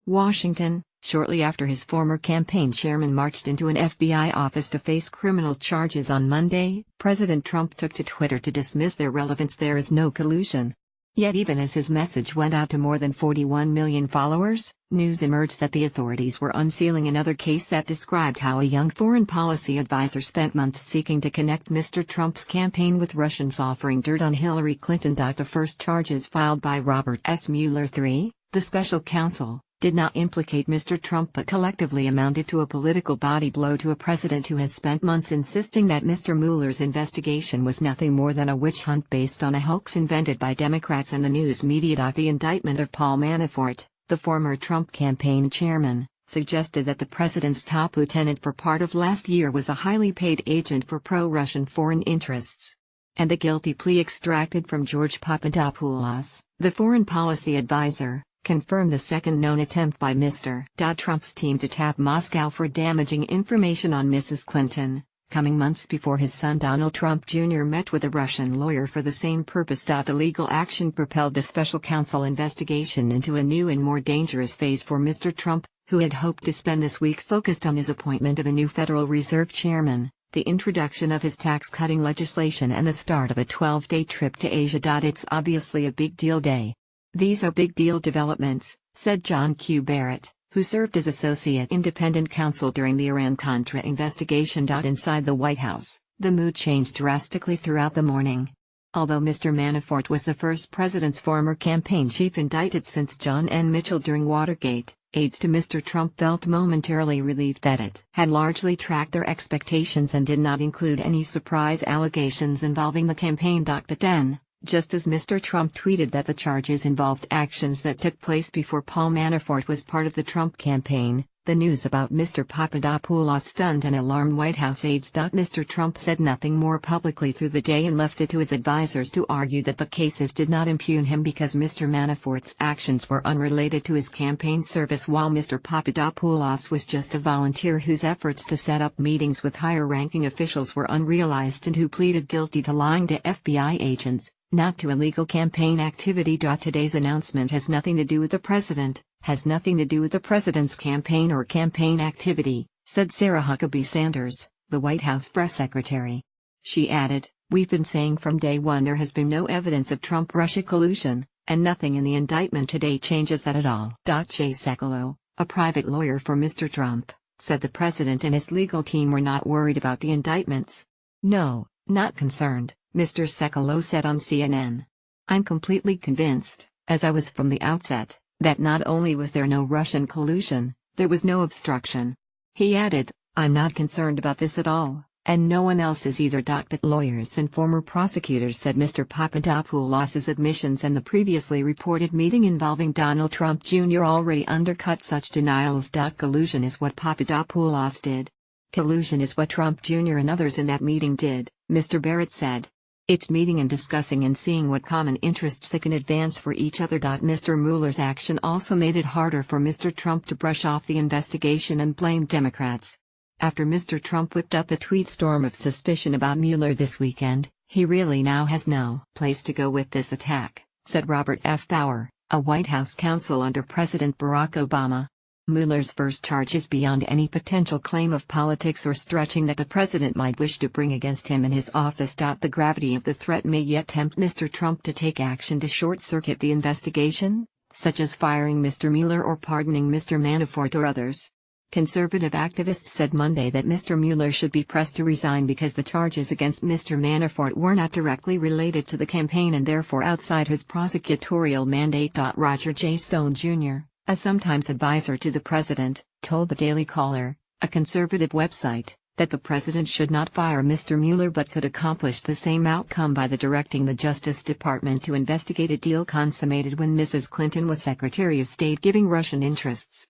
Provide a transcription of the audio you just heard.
Washington, shortly after his former campaign chairman marched into an FBI office to face criminal charges on Monday, President Trump took to Twitter to dismiss their relevance. There is no collusion. Yet even as his message went out to more than 41 million followers, news emerged that the authorities were unsealing another case that described how a young foreign policy advisor spent months seeking to connect Mr. Trump's campaign with Russians offering dirt on Hillary Clinton. The first charges filed by Robert S. Mueller III, the special counsel, did not implicate Mr. Trump but collectively amounted to a political body blow to a president who has spent months insisting that Mr. Mueller's investigation was nothing more than a witch hunt based on a hoax invented by Democrats and the news media. The indictment of Paul Manafort, the former Trump campaign chairman, suggested that the president's top lieutenant for part of last year was a highly paid agent for pro-Russian foreign interests. And the guilty plea extracted from George Papadopoulos, the foreign policy advisor, confirmed the second known attempt by Mr. Trump's team to tap Moscow for damaging information on Mrs. Clinton, coming months before his son Donald Trump Jr. met with a Russian lawyer for the same purpose. The legal action propelled the special counsel investigation into a new and more dangerous phase for Mr. Trump, who had hoped to spend this week focused on his appointment of a new Federal Reserve chairman, the introduction of his tax-cutting legislation and the start of a 12-day trip to Asia. It's obviously a big deal day. These are big deal developments, said John Q. Barrett, who served as Associate Independent Counsel during the Iran-Contra investigation. Inside the White House, the mood changed drastically throughout the morning. Although Mr. Manafort was the first president's former campaign chief indicted since John N. Mitchell during Watergate, aides to Mr. Trump felt momentarily relieved that it had largely tracked their expectations and did not include any surprise allegations involving the campaign. But then, just as Mr. Trump tweeted that the charges involved actions that took place before Paul Manafort was part of the Trump campaign, the news about Mr. Papadopoulos stunned and alarmed White House aides. Mr. Trump said nothing more publicly through the day and left it to his advisers to argue that the cases did not impugn him because Mr. Manafort's actions were unrelated to his campaign service, while Mr. Papadopoulos was just a volunteer whose efforts to set up meetings with higher-ranking officials were unrealized and who pleaded guilty to lying to FBI agents, not to illegal campaign activity. Today's announcement has nothing to do with the president, has nothing to do with the president's campaign or campaign activity, said Sarah Huckabee Sanders, the White House press secretary. She added, "We've been saying from day one there has been no evidence of Trump-Russia collusion, and nothing in the indictment today changes that at all." Jay Sekulow, a private lawyer for Mr. Trump, said the president and his legal team were not worried about the indictments. "No, not concerned," Mr. Sekulow said on CNN. "I'm completely convinced, as I was from the outset, that not only was there no Russian collusion, there was no obstruction." He added, "I'm not concerned about this at all, and no one else is either." But lawyers and former prosecutors said Mr. Papadopoulos's admissions and the previously reported meeting involving Donald Trump Jr. already undercut such denials. Collusion is what Papadopoulos did. Collusion is what Trump Jr. and others in that meeting did, Mr. Barrett said. It's meeting and discussing and seeing what common interests they can advance for each other. Mr. Mueller's action also made it harder for Mr. Trump to brush off the investigation and blame Democrats. After Mr. Trump whipped up a tweet storm of suspicion about Mueller this weekend, he really now has no place to go with this attack, said Robert F. Bauer, a White House counsel under President Barack Obama. Mueller's first charge is beyond any potential claim of politics or stretching that the president might wish to bring against him in his office. The gravity of the threat may yet tempt Mr. Trump to take action to short-circuit the investigation, such as firing Mr. Mueller or pardoning Mr. Manafort or others. Conservative activists said Monday that Mr. Mueller should be pressed to resign because the charges against Mr. Manafort were not directly related to the campaign and therefore outside his prosecutorial mandate. Roger J. Stone Jr., a sometimes advisor to the president, told the Daily Caller, a conservative website, that the president should not fire Mr. Mueller but could accomplish the same outcome by directing the Justice Department to investigate a deal consummated when Mrs. Clinton was Secretary of State giving Russian interests.